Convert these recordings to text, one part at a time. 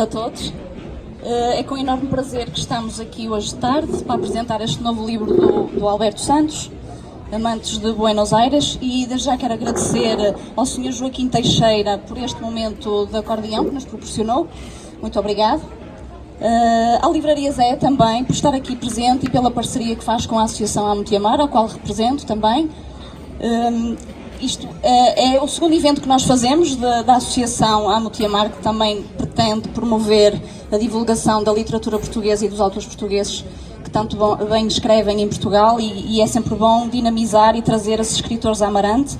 a todos. É com enorme prazer que estamos aqui hoje de tarde para apresentar este novo livro do Alberto Santos, Amantes de Buenos Aires, e desde já quero agradecer ao Sr. Joaquim Teixeira por este momento de acordeão que nos proporcionou. Muito obrigado. À Livraria Zé também por estar aqui presente e pela parceria que faz com a Associação Amo Te Amar, ao qual represento também. Isto é o segundo evento que nós fazemos da Associação Amo Te Amar, que também pretende promover a divulgação da literatura portuguesa e dos autores portugueses que tanto bem escrevem em Portugal, e é sempre bom dinamizar e trazer esses escritores a Amarante.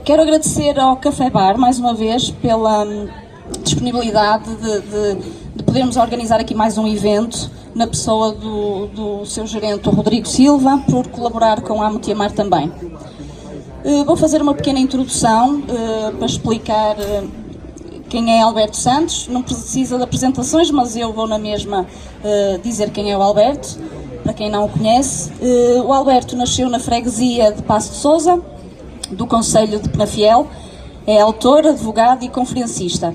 Quero agradecer ao Café Bar, mais uma vez, pela disponibilidade de podermos organizar aqui mais um evento, na pessoa do seu gerente, o Rodrigo Silva, por colaborar com a Amo Te Amar também. Vou fazer uma pequena introdução para explicar quem é Alberto Santos. Não precisa de apresentações, mas eu vou na mesma dizer quem é o Alberto, para quem não o conhece. O Alberto nasceu na freguesia de Paço de Sousa, do concelho de Penafiel. É autor, advogado e conferencista.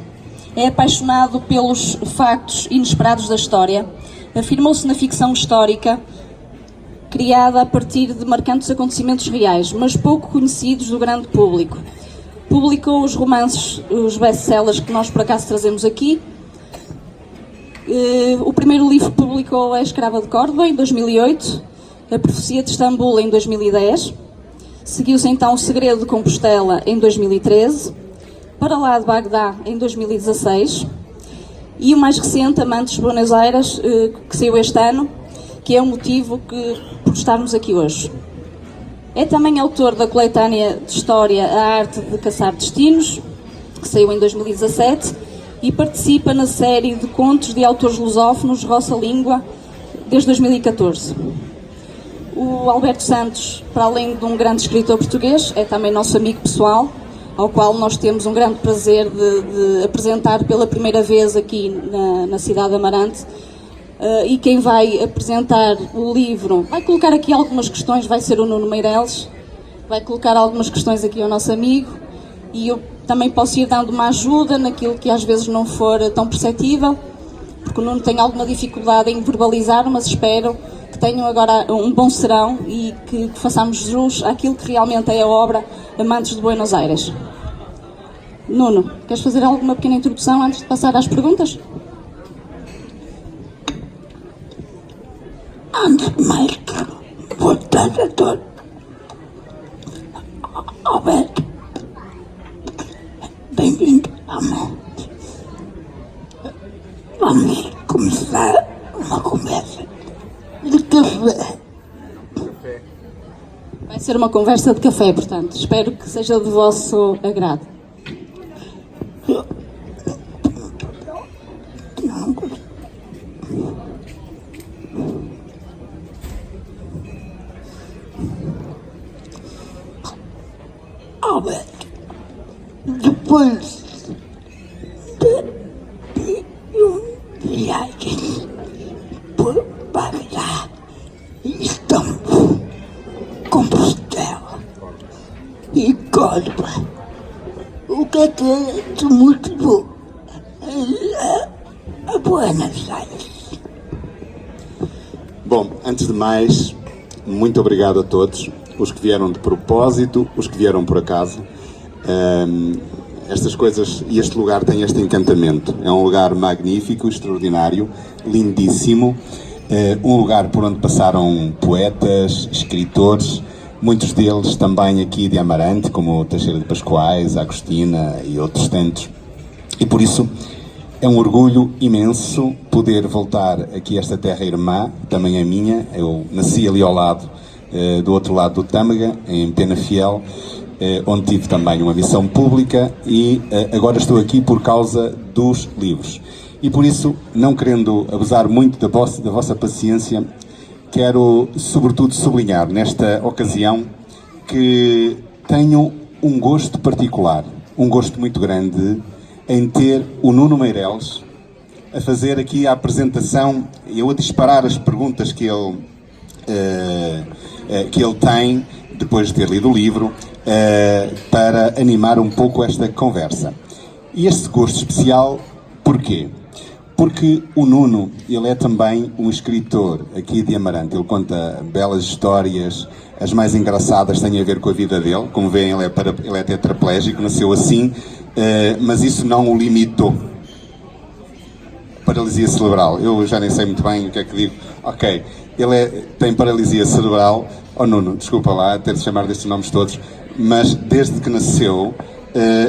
É apaixonado pelos factos inesperados da história. Afirmou-se na ficção histórica, criada a partir de marcantes acontecimentos reais, mas pouco conhecidos do grande público. Publicou os romances, os best-sellers que nós por acaso trazemos aqui. O primeiro livro que publicou é A Escrava de Córdoba, em 2008, A Profecia de Istambul, em 2010. Seguiu-se então O Segredo de Compostela, em 2013, Para lá de Bagdá, em 2016, e o mais recente, Amantes de Buenos Aires, que saiu este ano, que é o motivo por estarmos aqui hoje. É também autor da coletânea de história A Arte de Caçar Destinos, que saiu em 2017, e participa na série de contos de autores lusófonos Roça Língua, desde 2014. O Alberto Santos, para além de um grande escritor português, é também nosso amigo pessoal, ao qual nós temos um grande prazer de apresentar pela primeira vez aqui na cidade de Amarante. E quem vai apresentar o livro, vai colocar aqui algumas questões, vai ser o Nuno Meireles, vai colocar algumas questões aqui ao nosso amigo, e eu também posso ir dando uma ajuda naquilo que às vezes não for tão perceptível, porque o Nuno tem alguma dificuldade em verbalizar, mas espero que tenham agora um bom serão e que façamos jus àquilo que realmente é a obra Amantes de Buenos Aires. Nuno, queres fazer alguma pequena introdução antes de passar às perguntas? Antes de mais, boa tarde a todos. Alberto, bem-vindo à Amarante. Vamos começar uma conversa de café. Vai ser uma conversa de café, portanto. Espero que seja de vosso agrado. Alberto, depois de viagem por Bagdá, Istambul, Compostela e Córdoba, o que é te motivou a Buenos Aires? Bom, antes de mais, muito obrigado a todos, os que vieram de propósito, os que vieram por acaso. Estas coisas e este lugar tem este encantamento. É um lugar magnífico, extraordinário, lindíssimo. Um lugar por onde passaram poetas, escritores, muitos deles também aqui de Amarante, como Teixeira de Pascoais, Agostina e outros tantos. E por isso é um orgulho imenso poder voltar aqui a esta terra irmã, também é minha. Eu nasci ali ao lado, do outro lado do Tâmega, em Penafiel, onde tive também uma missão pública, e agora estou aqui por causa dos livros. E por isso, não querendo abusar muito da vossa paciência, quero sobretudo sublinhar nesta ocasião que tenho um gosto particular, um gosto muito grande em ter o Nuno Meireles a fazer aqui a apresentação, eu a disparar as perguntas que ele tem, depois de ter lido o livro, para animar um pouco esta conversa. E este gosto especial, porquê? Porque o Nuno, ele é também um escritor aqui de Amarante. Ele conta belas histórias, as mais engraçadas têm a ver com a vida dele. Como veem, ele é tetraplégico, nasceu assim, mas isso não o limitou. Paralisia cerebral, eu já nem sei muito bem o que é que digo. Ok, tem paralisia cerebral. Oh Nuno, desculpa lá ter de chamar destes nomes todos, mas desde que nasceu,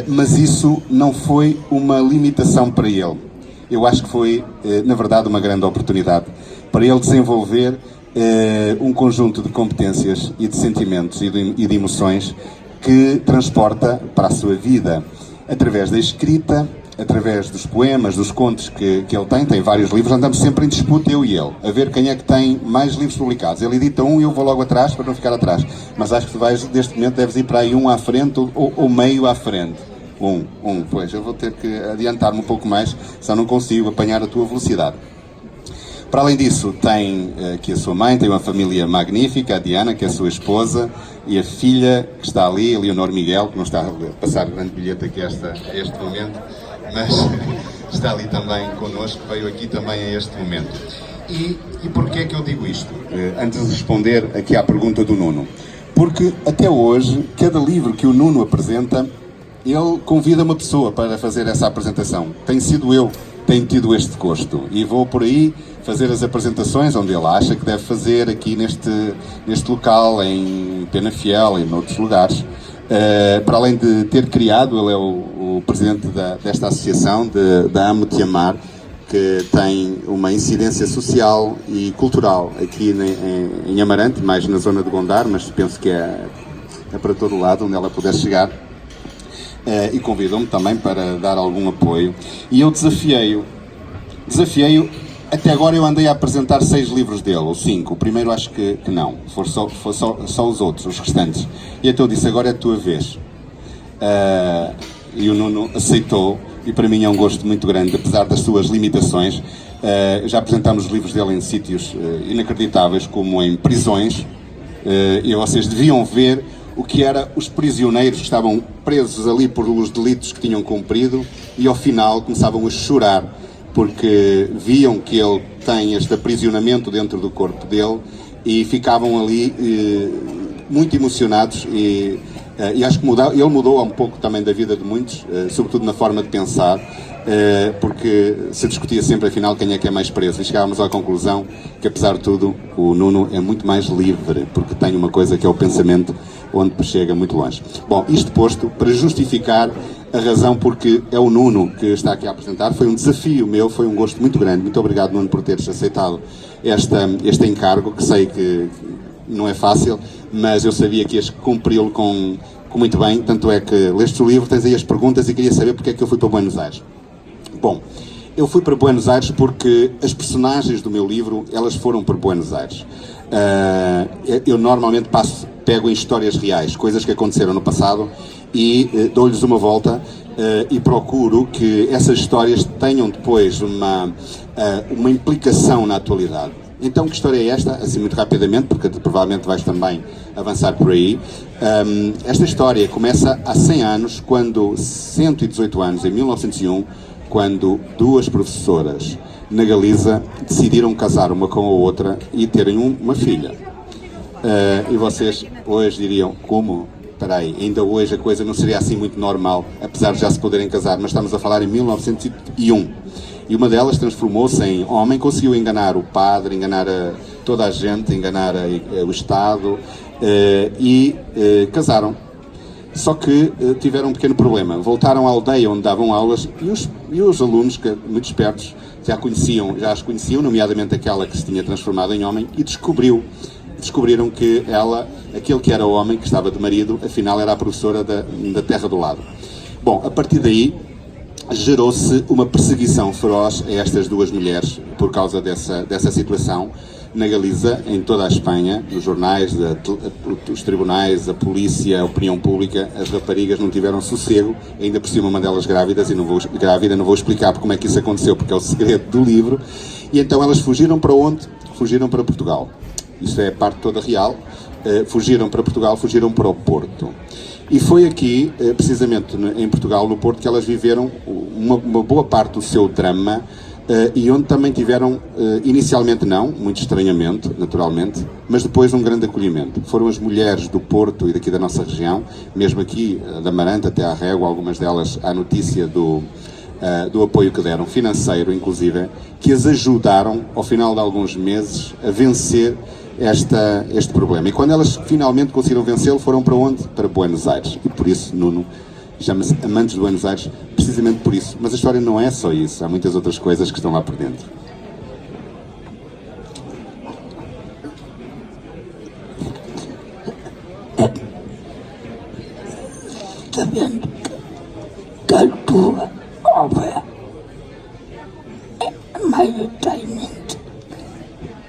mas isso não foi uma limitação para ele. Eu acho que foi, na verdade, uma grande oportunidade para ele desenvolver um conjunto de competências e de sentimentos e de emoções que transporta para a sua vida através da escrita, através dos poemas, dos contos que ele tem vários livros. Andamos sempre em disputa, eu e ele, a ver quem é que tem mais livros publicados. Ele edita um e eu vou logo atrás para não ficar atrás. Mas acho que tu neste momento, deves ir para aí um à frente ou meio à frente. Pois, eu vou ter que adiantar-me um pouco mais, só não consigo apanhar a tua velocidade. Para além disso, tem aqui a sua mãe, tem uma família magnífica, a Diana, que é a sua esposa, e a filha, que está ali, a Leonor Miguel, que não está a passar grande bilhete aqui a este momento, mas está ali também connosco, veio aqui também a este momento. E porquê é que eu digo isto? Antes de responder aqui à pergunta do Nuno. Porque até hoje, cada livro que o Nuno apresenta, ele convida uma pessoa para fazer essa apresentação. Tem sido eu, tenho tido este gosto. E vou por aí fazer as apresentações onde ele acha que deve fazer, aqui neste local, em Penafiel e em outros lugares. Para além de ter criado, ele é o presidente desta associação, da Amo-te Amar, que tem uma incidência social e cultural aqui em Amarante, mais na zona de Gondar, mas penso que é para todo o lado onde ela puder chegar. E convidou-me também para dar algum apoio. E eu desafiei-o. Até agora eu andei a apresentar 6 livros dele, ou 5. O primeiro acho que não. Foi só os outros, os restantes. E então eu disse, agora é a tua vez. E o Nuno aceitou. E para mim é um gosto muito grande, apesar das suas limitações. Já apresentámos os livros dele em sítios inacreditáveis, como em prisões. E vocês deviam ver o que era os prisioneiros que estavam presos ali por os delitos que tinham cumprido e ao final começavam a chorar porque viam que ele tem este aprisionamento dentro do corpo dele e ficavam ali muito emocionados e acho que ele mudou um pouco também da vida de muitos, sobretudo na forma de pensar, porque se discutia sempre afinal quem é que é mais preso e chegávamos à conclusão que apesar de tudo o Nuno é muito mais livre porque tem uma coisa que é o pensamento onde chega muito longe. Bom, isto posto para justificar a razão porque é o Nuno que está aqui a apresentar, foi um desafio meu, foi um gosto muito grande. Muito obrigado, Nuno, por teres aceitado este encargo, que sei que não é fácil, mas eu sabia que ias cumpri-lo com muito bem, tanto é que leste o livro, tens aí as perguntas e queria saber porque é que eu fui para Buenos Aires. Bom, eu fui para Buenos Aires porque as personagens do meu livro, elas foram para Buenos Aires. Eu normalmente pego em histórias reais, coisas que aconteceram no passado e dou-lhes uma volta e procuro que essas histórias tenham depois uma implicação na atualidade. Então, que história é esta? Assim, muito rapidamente, porque provavelmente vais também avançar por aí. Esta história começa há 100 anos, 118 anos, em 1901, quando 2 professoras na Galiza decidiram casar uma com a outra e terem uma filha. E vocês hoje diriam, como? Espera aí, ainda hoje a coisa não seria assim muito normal, apesar de já se poderem casar, mas estamos a falar em 1901. E uma delas transformou-se em homem, conseguiu enganar o padre, enganar toda a gente, enganar o Estado e casaram. Só que tiveram um pequeno problema. Voltaram à aldeia onde davam aulas e os alunos, muito espertos, já as conheciam, nomeadamente aquela que se tinha transformado em homem, e descobriram que aquele que era o homem, que estava de marido, afinal era a professora da terra do lado. Bom, a partir daí gerou-se uma perseguição feroz a estas 2 mulheres por causa dessa situação na Galiza, em toda a Espanha, nos jornais, os tribunais, a polícia, a opinião pública. As raparigas não tiveram sossego, ainda por cima uma delas grávida, não vou explicar como é que isso aconteceu, porque é o segredo do livro. E então elas fugiram para onde? Fugiram para Portugal. Isso é a parte toda real. Fugiram para Portugal, fugiram para o Porto. E foi aqui, precisamente em Portugal, no Porto, que elas viveram uma boa parte do seu drama, e onde também tiveram, inicialmente não, muito estranhamento, naturalmente, mas depois um grande acolhimento. Foram as mulheres do Porto e daqui da nossa região, mesmo aqui da Amarante até à Régua, algumas delas há notícia do apoio que deram, financeiro inclusive, que as ajudaram, ao final de alguns meses, a vencer este problema. E quando elas finalmente conseguiram vencê-lo, foram para onde? Para Buenos Aires. E por isso, Nuno chama-se Amantes de Buenos Aires, precisamente por isso. Mas a história não é só isso, há muitas outras coisas que estão lá por dentro. Sabendo que a tua obra é maioritariamente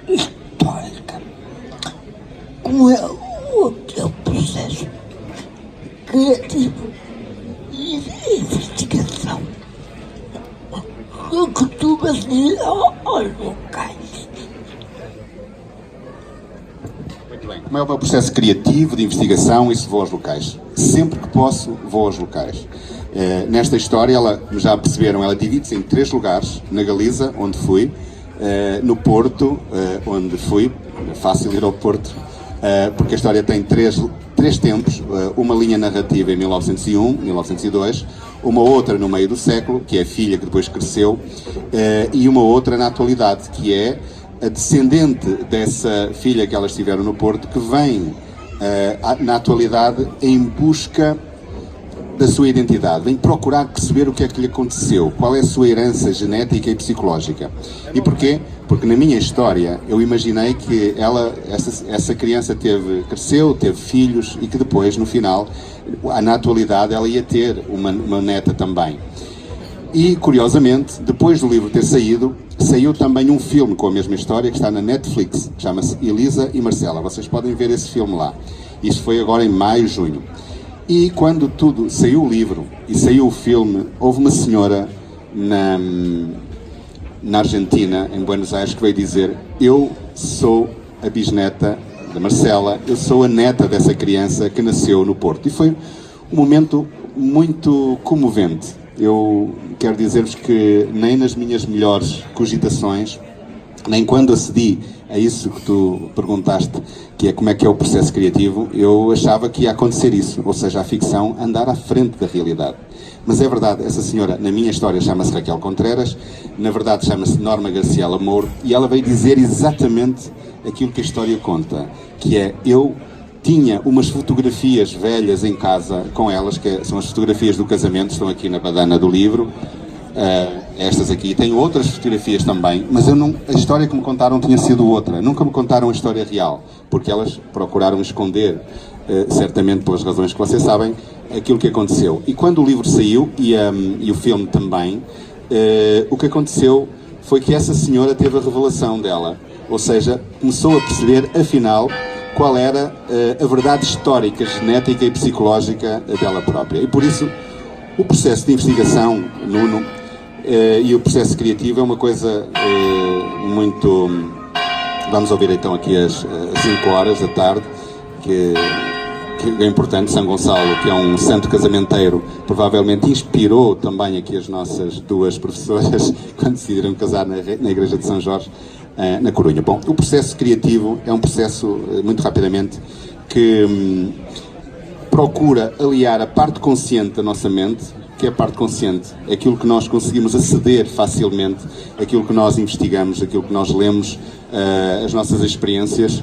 histórica, como é o teu processo criativo e de investigação, o que tu vas ir aos locais. Muito bem. Como é o meu processo criativo, de investigação, isso vou aos locais. Sempre que posso, vou aos locais. Nesta história, já perceberam, ela divide-se em 3 lugares. Na Galiza, onde fui, no Porto, onde fui, é fácil ir ao Porto, porque a história tem três tempos, uma linha narrativa em 1901, 1902, uma outra no meio do século, que é a filha que depois cresceu, e uma outra na atualidade, que é a descendente dessa filha que elas tiveram no Porto, que vem na atualidade em busca da sua identidade, vem procurar perceber o que é que lhe aconteceu, qual é a sua herança genética e psicológica. E porquê? Porque na minha história eu imaginei que essa criança cresceu, teve filhos e que depois, no final, na atualidade, ela ia ter uma neta também. E, curiosamente, depois do livro ter saído, saiu também um filme com a mesma história que está na Netflix, que chama-se Elisa e Marcela. Vocês podem ver esse filme lá. Isso foi agora em maio, junho. E quando saiu o livro e saiu o filme, houve uma senhora na Argentina, em Buenos Aires, que veio dizer: eu sou a bisneta da Marcela, eu sou a neta dessa criança que nasceu no Porto. E foi um momento muito comovente. Eu quero dizer-vos que nem nas minhas melhores cogitações, nem quando acedi a isso que tu perguntaste, que é como é que é o processo criativo, eu achava que ia acontecer isso, ou seja, a ficção andar à frente da realidade. Mas é verdade, essa senhora, na minha história, chama-se Raquel Contreras, na verdade chama-se Norma Garcia Lamour, e ela veio dizer exatamente aquilo que a história conta, que é: eu tinha umas fotografias velhas em casa com elas, que são as fotografias do casamento, estão aqui na badana do livro, estas aqui. Tenho outras fotografias também, mas a história que me contaram tinha sido outra. Nunca me contaram a história real, porque elas procuraram esconder, certamente pelas razões que vocês sabem, aquilo que aconteceu. E quando o livro saiu, e o filme também, o que aconteceu foi que essa senhora teve a revelação dela, ou seja, começou a perceber, afinal, qual era a verdade histórica, genética e psicológica dela própria. E por isso, o processo de investigação, Nuno, e o processo criativo é uma coisa muito... Vamos ouvir então aqui às 5 horas da tarde, que é importante. São Gonçalo, que é um santo casamenteiro, provavelmente inspirou também aqui as nossas 2 professoras quando decidiram casar na Igreja de São Jorge, na Corunha. Bom, o processo criativo é um processo, muito rapidamente, que procura aliar a parte consciente da nossa mente, que é a parte consciente, aquilo que nós conseguimos aceder facilmente, aquilo que nós investigamos, aquilo que nós lemos, as nossas experiências,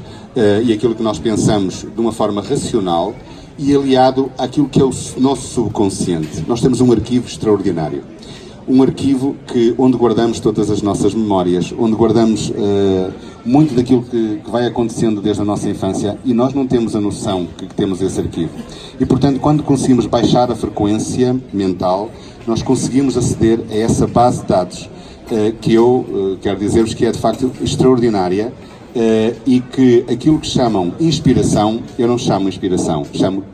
e aquilo que nós pensamos de uma forma racional, e aliado àquilo que é o nosso subconsciente. Nós temos um arquivo extraordinário. Um arquivo onde guardamos todas as nossas memórias, onde guardamos muito daquilo que vai acontecendo desde a nossa infância, e nós não temos a noção que temos esse arquivo. E, portanto, quando conseguimos baixar a frequência mental, nós conseguimos aceder a essa base de dados, que eu quero dizer-vos que é, de facto, extraordinária, e que aquilo que chamam inspiração, eu não chamo inspiração, chamo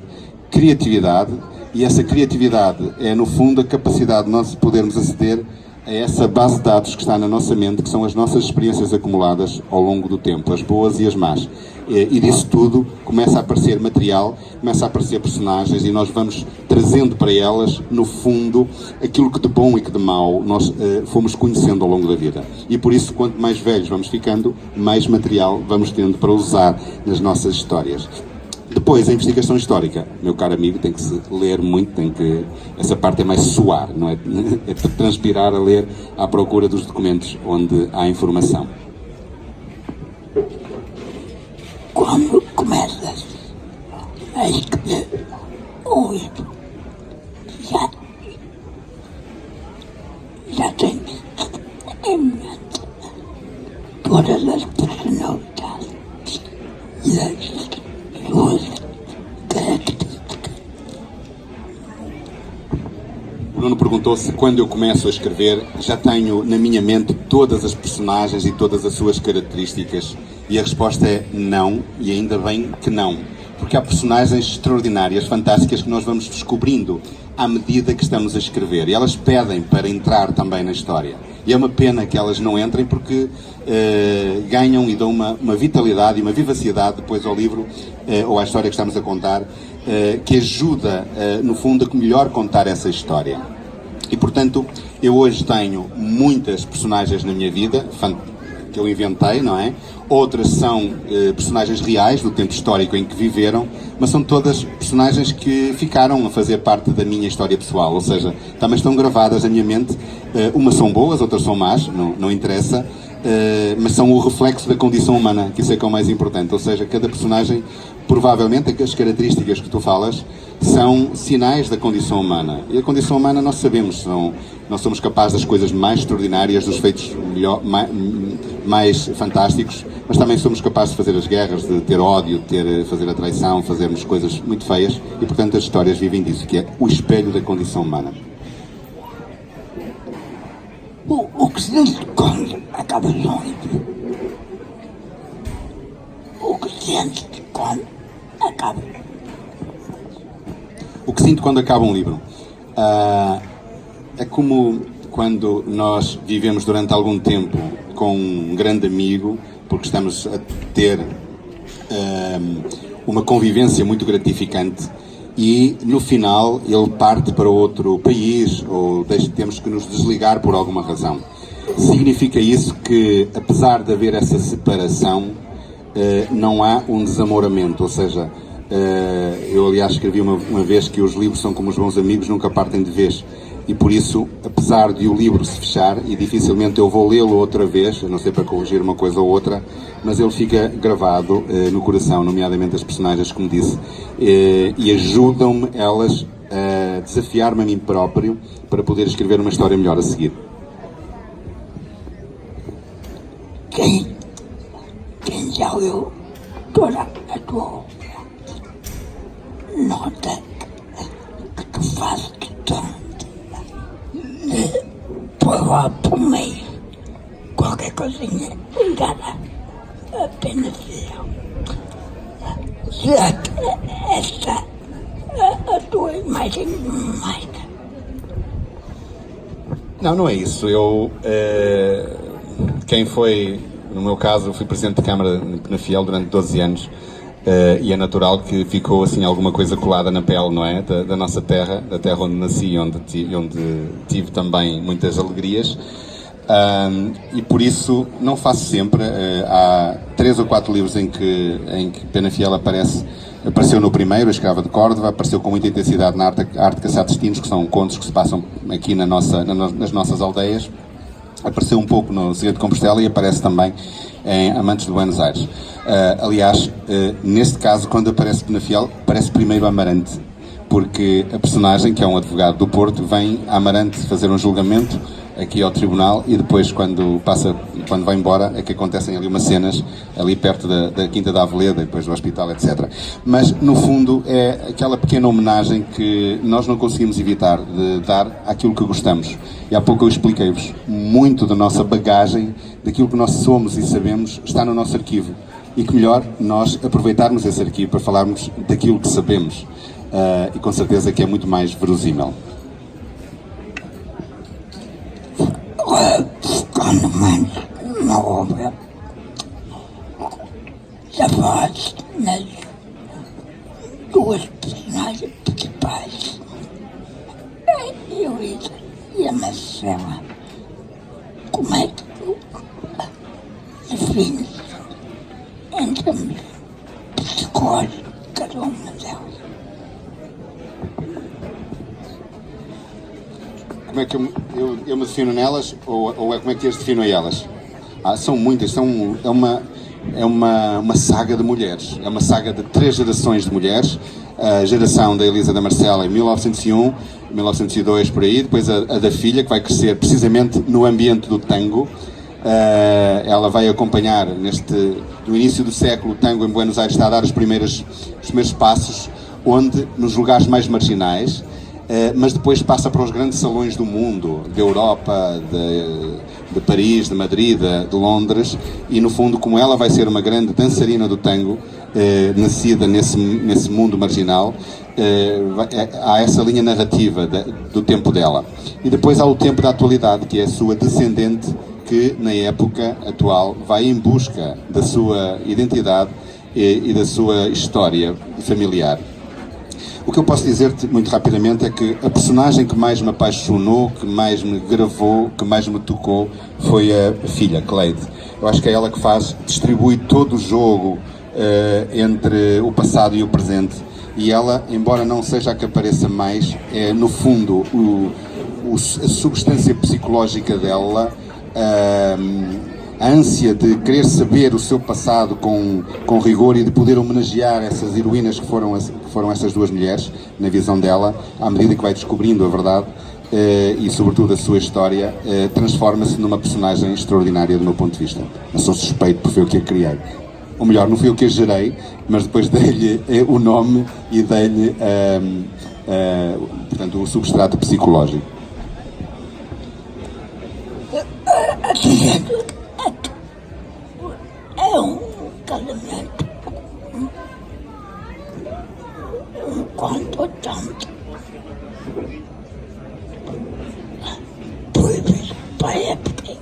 criatividade. E essa criatividade é, no fundo, a capacidade de nós podermos aceder a essa base de dados que está na nossa mente, que são as nossas experiências acumuladas ao longo do tempo, as boas e as más. E disso tudo começa a aparecer material, começa a aparecer personagens e nós vamos trazendo para elas, no fundo, aquilo que de bom e que de mau nós fomos conhecendo ao longo da vida. E por isso, quanto mais velhos vamos ficando, mais material vamos tendo para usar nas nossas histórias. Depois, a investigação histórica. Meu caro amigo, tem que se ler muito, essa parte é mais suar, não é? É transpirar a ler à procura dos documentos onde há informação. Quando começas a escrever um livro, já tens em mente todas as personalidades e as suas características. Bruno perguntou se quando eu começo a escrever já tenho na minha mente todas as personagens e todas as suas características. E a resposta é não, e ainda bem que não. Porque há personagens extraordinárias, fantásticas, que nós vamos descobrindo à medida que estamos a escrever. E elas pedem para entrar também na história. E é uma pena que elas não entrem porque ganham e dão uma vitalidade e uma vivacidade depois ao livro ou à história que estamos a contar, que ajuda, no fundo, a melhor contar essa história. E, portanto, eu hoje tenho muitas personagens na minha vida, que eu inventei, não é? Outras são personagens reais do tempo histórico em que viveram, mas são todas personagens que ficaram a fazer parte da minha história pessoal, ou seja, também estão gravadas na minha mente. Umas são boas, outras são más, não interessa, mas são o reflexo da condição humana, que isso é que é o mais importante. Ou seja, cada personagem, provavelmente, as características que tu falas são sinais da condição humana. E a condição humana nós sabemos, nós somos capazes das coisas mais extraordinárias, dos feitos mais fantásticos, mas também somos capazes de fazer as guerras, de ter ódio, de fazer a traição, fazermos coisas muito feias, e portanto as histórias vivem disso, que é o espelho da condição humana. O que se diz quando acaba um livro? O que sentes quando acaba? O que sinto quando acaba um livro? É como quando nós vivemos durante algum tempo com um grande amigo, porque estamos a ter uma convivência muito gratificante e no final ele parte para outro país ou temos que nos desligar por alguma razão. Significa isso que, apesar de haver essa separação, não há um desamoramento, ou seja, eu aliás escrevi uma vez que os livros são como os bons amigos, nunca partem de vez. E por isso, apesar de o livro se fechar, e dificilmente eu vou lê-lo outra vez, a não ser para corrigir uma coisa ou outra, mas ele fica gravado no coração, nomeadamente as personagens, como disse, e ajudam-me elas a desafiar-me a mim próprio para poder escrever uma história melhor a seguir. Quem já leu toda a tua obra nota que tu fazes questão de pôr lá por meio qualquer coisinha ligada apenas eu. Será que esta a tua imagem mais? Não é isso. Quem foi, no meu caso, eu fui Presidente de Câmara de Penafiel durante 12 anos e é natural que ficou assim alguma coisa colada na pele, não é? Da nossa terra, da terra onde nasci e onde tive também muitas alegrias. E por isso não faço sempre. Há 3 ou 4 livros em que Penafiel apareceu no primeiro, A Escrava de Córdoba, apareceu com muita intensidade na Arte de Caçar Destinos, que são contos que se passam aqui nas nossas aldeias. Apareceu um pouco no Segredo de Compostela e aparece também em Amantes de Buenos Aires. Aliás, neste caso, quando aparece Penafiel, aparece primeiro Amarante, porque a personagem, que é um advogado do Porto, vem a Amarante fazer um julgamento aqui ao tribunal e depois, quando vai embora, é que acontecem ali umas cenas ali perto da Quinta da Aveleda, depois do hospital, etc. Mas, no fundo, é aquela pequena homenagem que nós não conseguimos evitar de dar àquilo que gostamos. E há pouco eu expliquei-vos, muito da nossa bagagem, daquilo que nós somos e sabemos, está no nosso arquivo. E que melhor nós aproveitarmos esse arquivo para falarmos daquilo que sabemos. E com certeza que é muito mais verosímil. humanos na obra da voz nas duas personagens principais, a Elisa e a Marcela. Como é que tu defines em termos psicológicos cada uma delas? Como é que eu me defino nelas, ou é como é que eu as defino a elas? São muitas, é uma saga de mulheres, é uma saga de 3 gerações de mulheres. A geração da Elisa da Marcela em 1901, 1902 por aí, depois a da filha, que vai crescer precisamente no ambiente do tango. Ela vai acompanhar no início do século, o tango em Buenos Aires está a dar os primeiros passos, onde nos lugares mais marginais, mas depois passa para os grandes salões do mundo, da Europa, de Paris, de Madrid, de Londres, e no fundo, como ela vai ser uma grande dançarina do tango, nascida nesse mundo marginal, há essa linha narrativa do tempo dela. E depois há o tempo da atualidade, que é a sua descendente, que na época atual vai em busca da sua identidade e da sua história familiar. O que eu posso dizer-te muito rapidamente é que a personagem que mais me apaixonou, que mais me gravou, que mais me tocou, foi a filha, Cleide. Eu acho que é ela que distribui todo o jogo entre o passado e o presente, e ela, embora não seja a que apareça mais, é no fundo a substância psicológica dela, a ânsia de querer saber o seu passado com rigor e de poder homenagear essas heroínas que foram essas duas mulheres, na visão dela, à medida que vai descobrindo a verdade e sobretudo a sua história, transforma-se numa personagem extraordinária do meu ponto de vista. Eu sou suspeito porque foi eu que a criei. Ou melhor, não fui eu que a gerei, mas depois dei-lhe o nome e dei-lhe portanto, o substrato psicológico. É um casamento quanto tanto proibido para a época.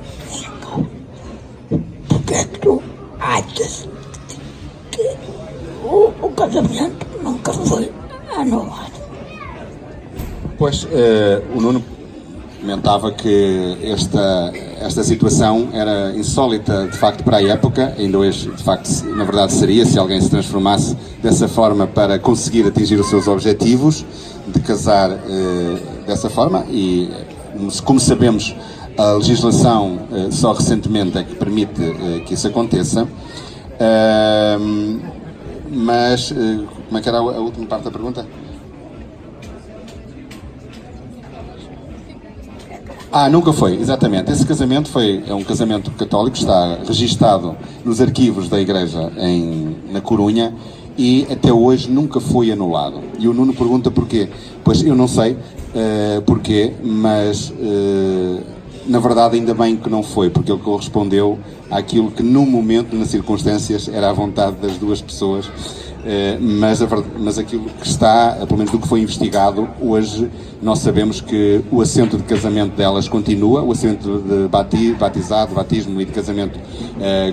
Porque é que tu achas que o casamento nunca foi anulado? Pois, o Nuno comentava que esta situação era insólita, de facto, para a época. Ainda hoje, de facto, na verdade seria, se alguém se transformasse dessa forma para conseguir atingir os seus objetivos, de casar dessa forma. E, como sabemos, a legislação só recentemente é que permite que isso aconteça. Mas, como é que era a última parte da pergunta? Nunca foi, exatamente. Esse casamento é um casamento católico, está registado nos arquivos da igreja na Corunha e até hoje nunca foi anulado. E o Nuno pergunta porquê. Pois eu não sei porquê, mas na verdade ainda bem que não foi, porque ele correspondeu àquilo que no momento, nas circunstâncias, era a vontade das duas pessoas. Mas aquilo que está, pelo menos do que foi investigado, hoje nós sabemos que o assento de casamento delas continua, o assento de batismo e de casamento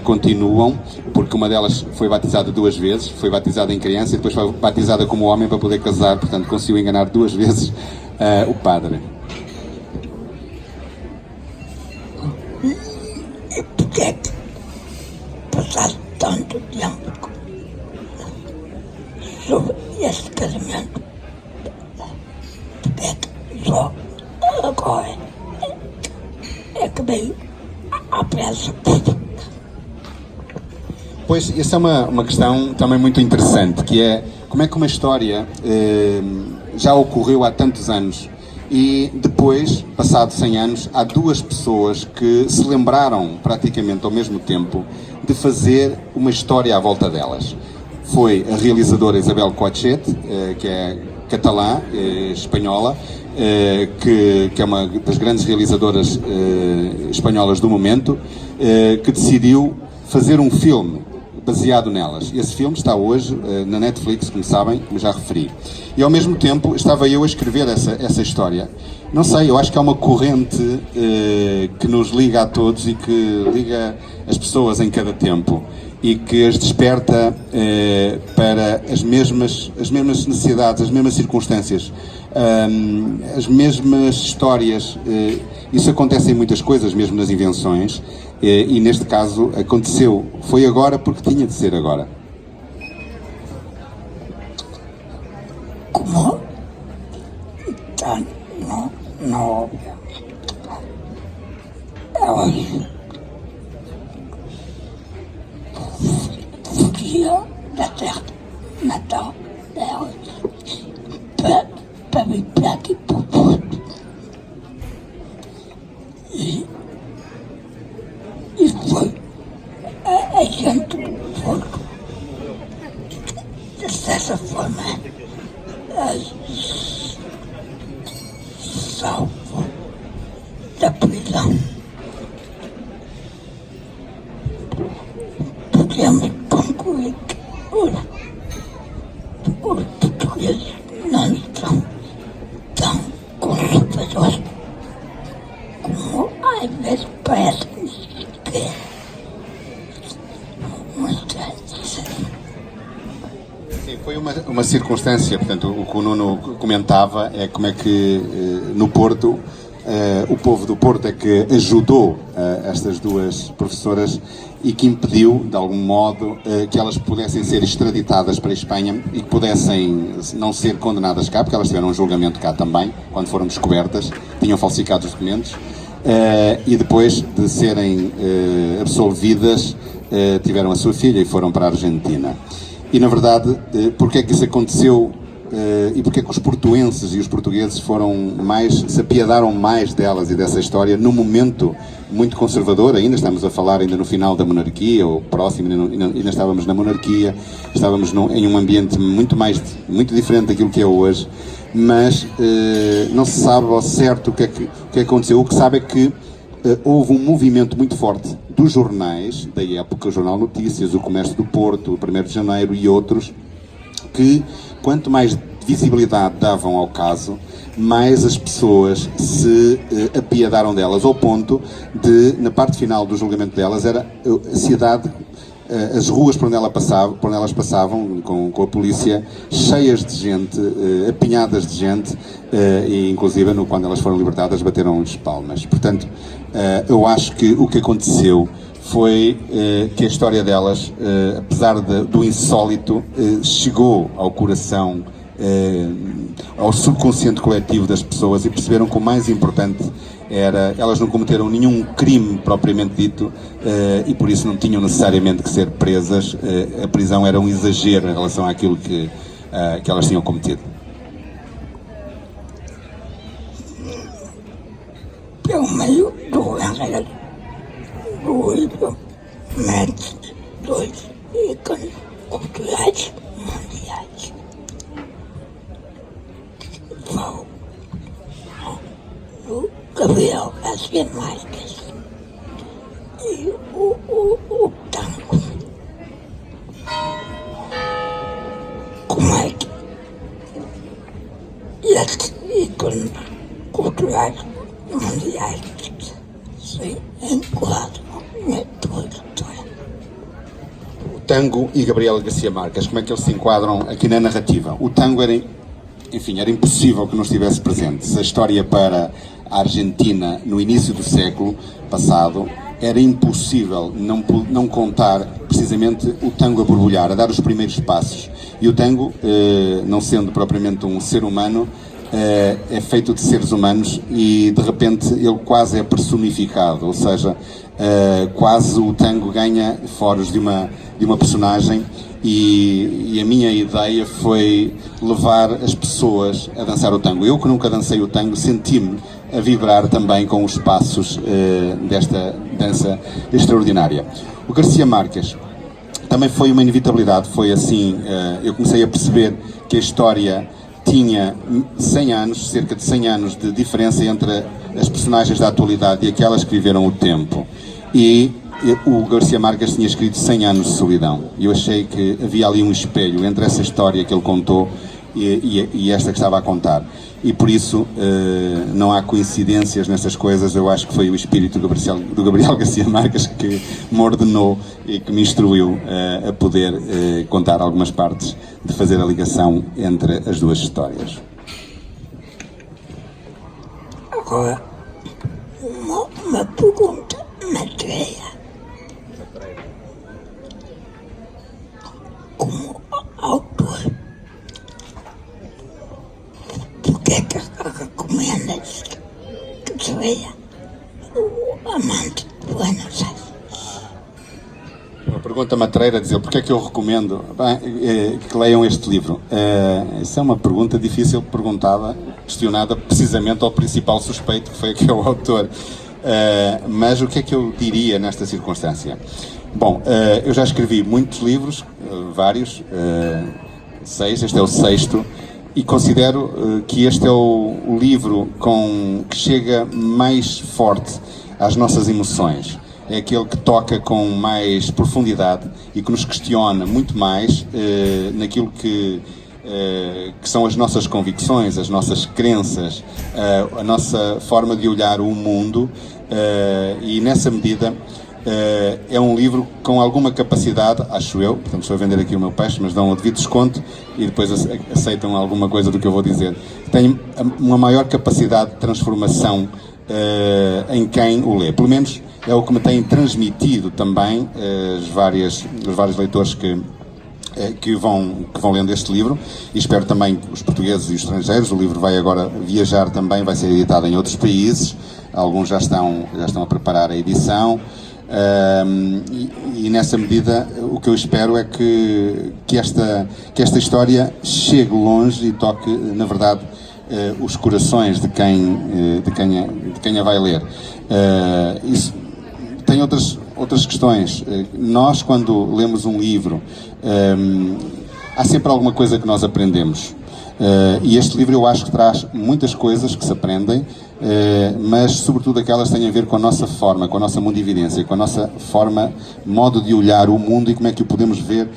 continuam, porque uma delas foi batizada 2 vezes, foi batizada em criança e depois foi batizada como homem para poder casar, portanto conseguiu enganar 2 vezes o padre. E porquê é que, passado tanto tempo sobre esse casamento, é que só agora é que veio à praça pública? Pois, essa é uma questão também muito interessante, que é como é que uma história já ocorreu há tantos anos e depois, passados 100 anos, há 2 pessoas que se lembraram praticamente ao mesmo tempo de fazer uma história à volta delas. Foi a realizadora Isabel Coixet, que é catalã, espanhola, que é uma das grandes realizadoras espanholas do momento, que decidiu fazer um filme baseado nelas. Esse filme está hoje na Netflix, como sabem, como já referi. E ao mesmo tempo estava eu a escrever essa história. Não sei, eu acho que há uma corrente que nos liga a todos e que liga as pessoas em cada tempo e que as desperta para as mesmas necessidades, as mesmas circunstâncias, as mesmas histórias. Isso acontece em muitas coisas, mesmo nas invenções, e neste caso aconteceu, foi agora porque tinha de ser agora. Como? Tá, não. Fugia da terra natal dela para vir para aqui para o Porto. E foi a gente do Porto, de certa forma, salvo da prisão. Podemos concluir que os portugueses não são tão conservadores como às vezes parece que é. Sim, foi uma circunstância, portanto, o que o Nuno comentava é como é que no Porto, o povo do Porto é que ajudou estas duas professoras e que impediu, de algum modo, que elas pudessem ser extraditadas para a Espanha e que pudessem não ser condenadas cá, porque elas tiveram um julgamento cá também, quando foram descobertas, tinham falsificado os documentos, e depois de serem absolvidas, tiveram a sua filha e foram para a Argentina. E, na verdade, porque é que isso aconteceu e porque é que os portuenses e os portugueses se apiadaram mais delas e dessa história num momento muito conservador? Ainda estamos a falar ainda no final da monarquia, ou próximo, ainda estávamos na monarquia, estávamos em um ambiente muito diferente daquilo que é hoje, mas não se sabe ao certo o que é que aconteceu. O que sabe é que houve um movimento muito forte dos jornais da época, o Jornal Notícias, o Comércio do Porto, o 1º de Janeiro e outros, que quanto mais visibilidade davam ao caso, mais as pessoas se apiadaram delas, ao ponto de, na parte final do julgamento delas, era a cidade, as ruas por onde elas passavam com a polícia, cheias de gente, apinhadas de gente, e inclusive quando elas foram libertadas bateram-lhes palmas. Portanto, eu acho que o que aconteceu foi que a história delas, apesar do insólito, chegou ao coração, ao subconsciente coletivo das pessoas, e perceberam que o mais importante era, elas não cometeram nenhum crime propriamente dito, e por isso não tinham necessariamente que ser presas. A prisão era um exagero em relação àquilo que elas tinham cometido. Pelo meio do enredo do livro, mete dois ícones culturais mundiais. O Gabriel Garcia Marques e o tango. Como é que esses ícones culturais mundiais se enquadram na tua história? O tango e Gabriel Garcia Marques, como é que eles se enquadram aqui na narrativa? O tango era impossível que não estivesse presente. Se a história para a Argentina no início do século passado, era impossível não contar precisamente o tango a borbulhar, a dar os primeiros passos. E o tango, não sendo propriamente um ser humano, é feito de seres humanos, e de repente ele quase é personificado, ou seja, quase o tango ganha foros de uma personagem, e a minha ideia foi levar as pessoas a dançar o tango. Eu, que nunca dancei o tango, senti-me a vibrar também com os passos desta dança extraordinária. O Garcia Marques também foi uma inevitabilidade, foi assim, eu comecei a perceber que a história tinha 100 anos, cerca de 100 anos de diferença entre as personagens da atualidade e aquelas que viveram o tempo. E o Garcia Marques tinha escrito 100 anos de solidão. E eu achei que havia ali um espelho entre essa história que ele contou e esta que estava a contar. E por isso não há coincidências nessas coisas. Eu acho que foi o espírito do Gabriel Garcia Marques que me ordenou e que me instruiu a poder contar algumas partes, de fazer a ligação entre as duas histórias. Agora, uma pergunta, Matreia. Como autor, por que recomendas que se leia O Amante de Buenos Aires? Uma pergunta matreira, dizer porque é que eu recomendo que leiam este livro. Essa é uma pergunta difícil, questionada precisamente ao principal suspeito, que foi aqui o autor. Mas o que é que eu diria nesta circunstância? Bom, eu já escrevi muitos livros, vários, 6, este é o 6º, e considero que este é o livro que chega mais forte às nossas emoções. É aquele que toca com mais profundidade e que nos questiona muito mais naquilo que são as nossas convicções, as nossas crenças, a nossa forma de olhar o mundo, e nessa medida é um livro com alguma capacidade, acho eu, portanto estou a vender aqui o meu peixe, mas dão um devido desconto e depois aceitam alguma coisa do que eu vou dizer. Tem uma maior capacidade de transformação em quem o lê, pelo menos é o que me têm transmitido também os vários leitores que vão lendo este livro, e espero também que os portugueses e os estrangeiros. O livro vai agora viajar também, vai ser editado em outros países, alguns já estão a preparar a edição, e nessa medida o que eu espero é que esta história chegue longe e toque, na verdade, os corações de quem a vai ler. Isso tem outras questões. Nós, quando lemos um livro, há sempre alguma coisa que nós aprendemos. E este livro eu acho que traz muitas coisas que se aprendem, mas sobretudo aquelas que têm a ver com a nossa forma, com a nossa mundividência, com a nossa modo de olhar o mundo e como é que o podemos ver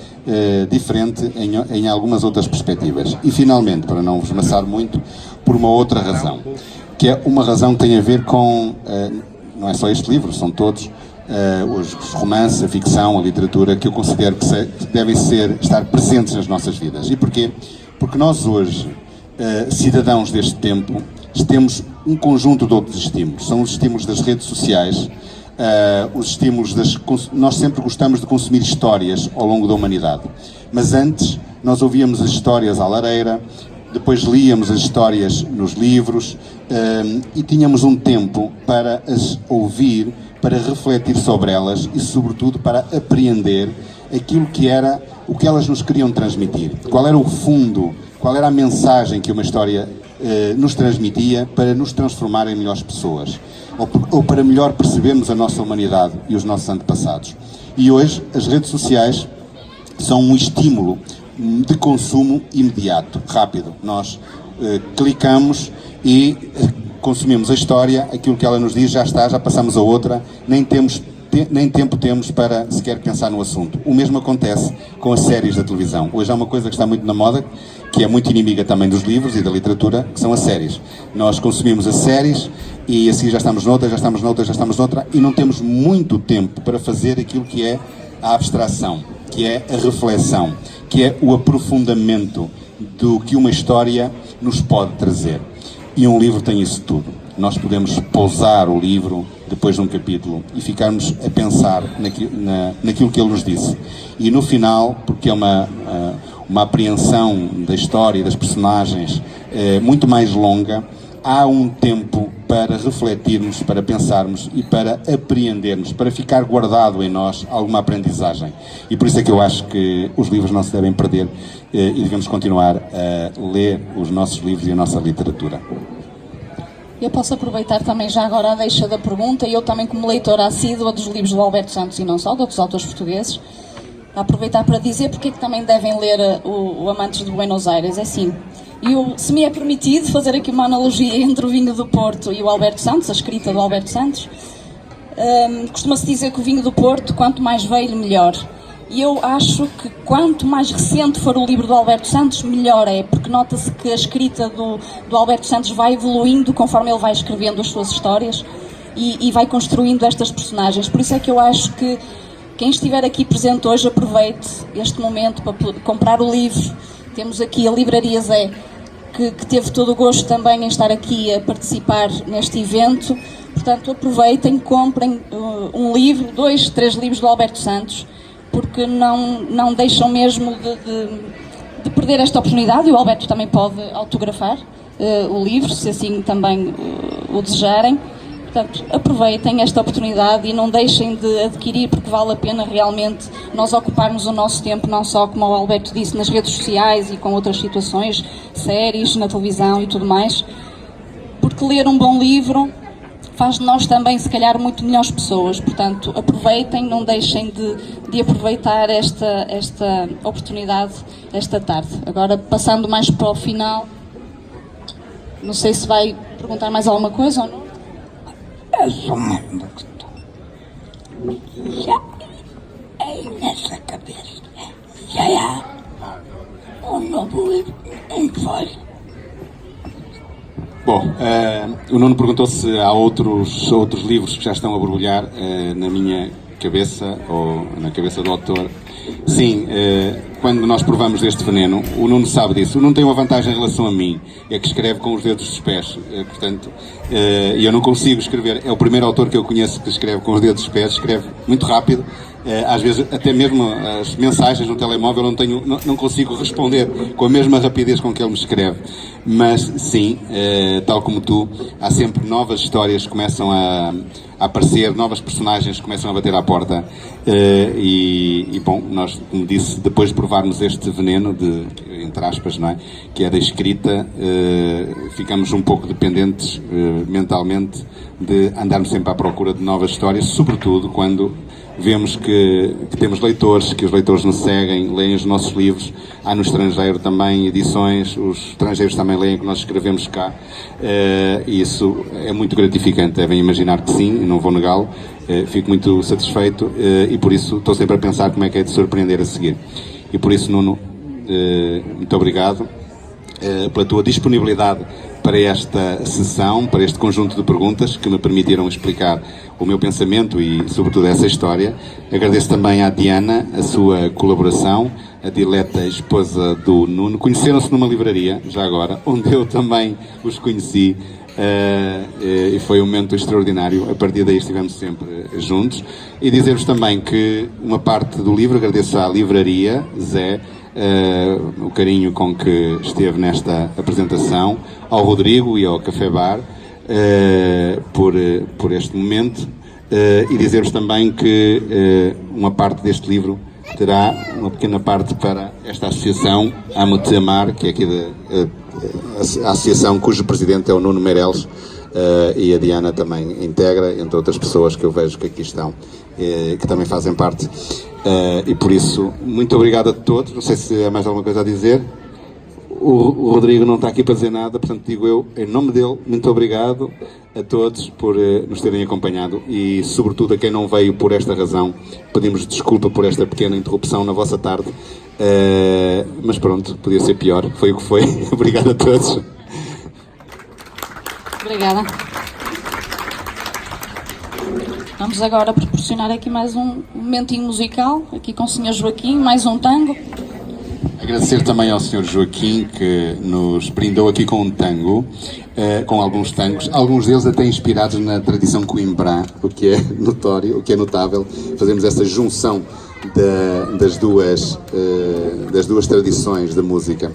diferente em algumas outras perspectivas. E finalmente, para não vos maçar muito, por uma outra razão, que é uma razão que tem a ver com, não é só este livro, são todos, os romances, a ficção, a literatura, que eu considero que devem estar presentes nas nossas vidas. E porquê? Porque nós hoje, cidadãos deste tempo, temos um conjunto de outros estímulos. São os estímulos das redes sociais, os estímulos nós sempre gostamos de consumir histórias ao longo da humanidade. Mas antes, nós ouvíamos as histórias à lareira, depois líamos as histórias nos livros, e tínhamos um tempo para as ouvir, para refletir sobre elas e, sobretudo, para apreender aquilo que era o que elas nos queriam transmitir. Qual era o fundo, qual era a mensagem que uma história nos transmitia para nos transformar em melhores pessoas, ou para melhor percebermos a nossa humanidade e os nossos antepassados. E hoje as redes sociais são um estímulo de consumo imediato, rápido. Nós clicamos e consumimos a história, aquilo que ela nos diz já está, já passamos a outra, nem tempo temos para sequer pensar no assunto. O mesmo acontece com as séries da televisão. Hoje há uma coisa que está muito na moda, que é muito inimiga também dos livros e da literatura, que são as séries. Nós consumimos as séries e assim já estamos noutra, e não temos muito tempo para fazer aquilo que é a abstração, que é a reflexão, que é o aprofundamento do que uma história nos pode trazer. E um livro tem isso tudo. Nós podemos pousar o livro depois de um capítulo e ficarmos a pensar naquilo que ele nos disse. E no final, porque é uma apreensão da história e das personagens muito mais longa, há um tempo para refletirmos, para pensarmos e para apreendermos, para ficar guardado em nós alguma aprendizagem. E por isso é que eu acho que os livros não se devem perder e devemos continuar a ler os nossos livros e a nossa literatura. Eu posso aproveitar também já agora a deixa da pergunta, e eu também, como leitora assídua dos livros do Alberto Santos e não só, de outros autores portugueses, aproveitar para dizer porque é que também devem ler o Amantes de Buenos Aires. É assim, se me é permitido fazer aqui uma analogia entre o vinho do Porto e o Alberto Santos, a escrita do Alberto Santos, Costuma-se dizer que o vinho do Porto, quanto mais velho, melhor. E eu acho que quanto mais recente for o livro do Alberto Santos, melhor é, porque nota-se que a escrita do Alberto Santos vai evoluindo conforme ele vai escrevendo as suas histórias e vai construindo estas personagens. Por isso é que eu acho que quem estiver aqui presente hoje aproveite este momento para comprar o livro. Temos aqui a Livraria Zé, que teve todo o gosto também em estar aqui a participar neste evento. Portanto, aproveitem, comprem um livro, 2, 3 livros do Alberto Santos, porque não deixam mesmo de perder esta oportunidade. E o Alberto também pode autografar o livro, se assim também o desejarem. Portanto, aproveitem esta oportunidade e não deixem de adquirir, porque vale a pena realmente nós ocuparmos o nosso tempo, não só, como o Alberto disse, nas redes sociais e com outras situações, séries, na televisão e tudo mais, porque ler um bom livro faz de nós também, se calhar, muito melhores pessoas. Portanto, aproveitem, não deixem de aproveitar esta oportunidade esta tarde. Agora, passando mais para o final, não sei se vai perguntar mais alguma coisa ou não. É só uma questão. Já é nessa cabeça. Já há um novo livro em folha. Bom, o Nuno perguntou se há outros livros que já estão a borbulhar na minha cabeça ou na cabeça do autor. Sim, quando nós provamos deste veneno, o Nuno sabe disso. O Nuno tem uma vantagem em relação a mim, é que escreve com os dedos dos pés. Portanto, eu não consigo escrever. É o primeiro autor que eu conheço que escreve com os dedos dos pés, escreve muito rápido. Às vezes, até mesmo as mensagens no telemóvel não consigo responder com a mesma rapidez com que ele me escreve. Mas, sim, tal como tu, há sempre novas histórias que começam a aparecer, novas personagens que começam a bater à porta. Bom, nós, como disse, depois de provarmos este veneno, entre aspas, não é? Que é da escrita, ficamos um pouco dependentes mentalmente de andarmos sempre à procura de novas histórias, sobretudo quando vemos que temos leitores, que os leitores nos seguem, leem os nossos livros. Há no estrangeiro também edições, os estrangeiros também leem o que nós escrevemos cá. E isso é muito gratificante, devem imaginar que sim, não vou negá-lo. Fico muito satisfeito e por isso estou sempre a pensar como é que é de surpreender a seguir. E por isso, Nuno, muito obrigado pela tua disponibilidade para esta sessão, para este conjunto de perguntas que me permitiram explicar o meu pensamento e, sobretudo, essa história. Agradeço também à Diana a sua colaboração, a dileta esposa do Nuno. Conheceram-se numa livraria, já agora, onde eu também os conheci, e foi um momento extraordinário. A partir daí estivemos sempre juntos. E dizer-vos também que uma parte do livro, agradeço à Livraria Zé, o carinho com que esteve nesta apresentação, ao Rodrigo e ao Café Bar por este momento, e dizer-vos também que uma parte deste livro terá uma pequena parte para esta associação Amo-te Amar, que é aqui a associação cujo presidente é o Nuno Meireles, e a Diana também integra, entre outras pessoas que eu vejo que aqui estão, que também fazem parte. E por isso, muito obrigado a todos. Não sei se há mais alguma coisa a dizer. O Rodrigo não está aqui para dizer nada, portanto digo eu, em nome dele, muito obrigado a todos por nos terem acompanhado e, sobretudo, a quem não veio por esta razão. Pedimos desculpa por esta pequena interrupção na vossa tarde, mas pronto, podia ser pior, foi o que foi. Obrigado a todos. Obrigada. Vamos agora proporcionar aqui mais um momentinho musical, aqui com o Sr. Joaquim, mais um tango. Agradecer também ao Sr. Joaquim, que nos brindou aqui com um tango, com alguns tangos, alguns deles até inspirados na tradição coimbrã, o que é notório, o que é notável. Fazemos essa junção das duas tradições da música.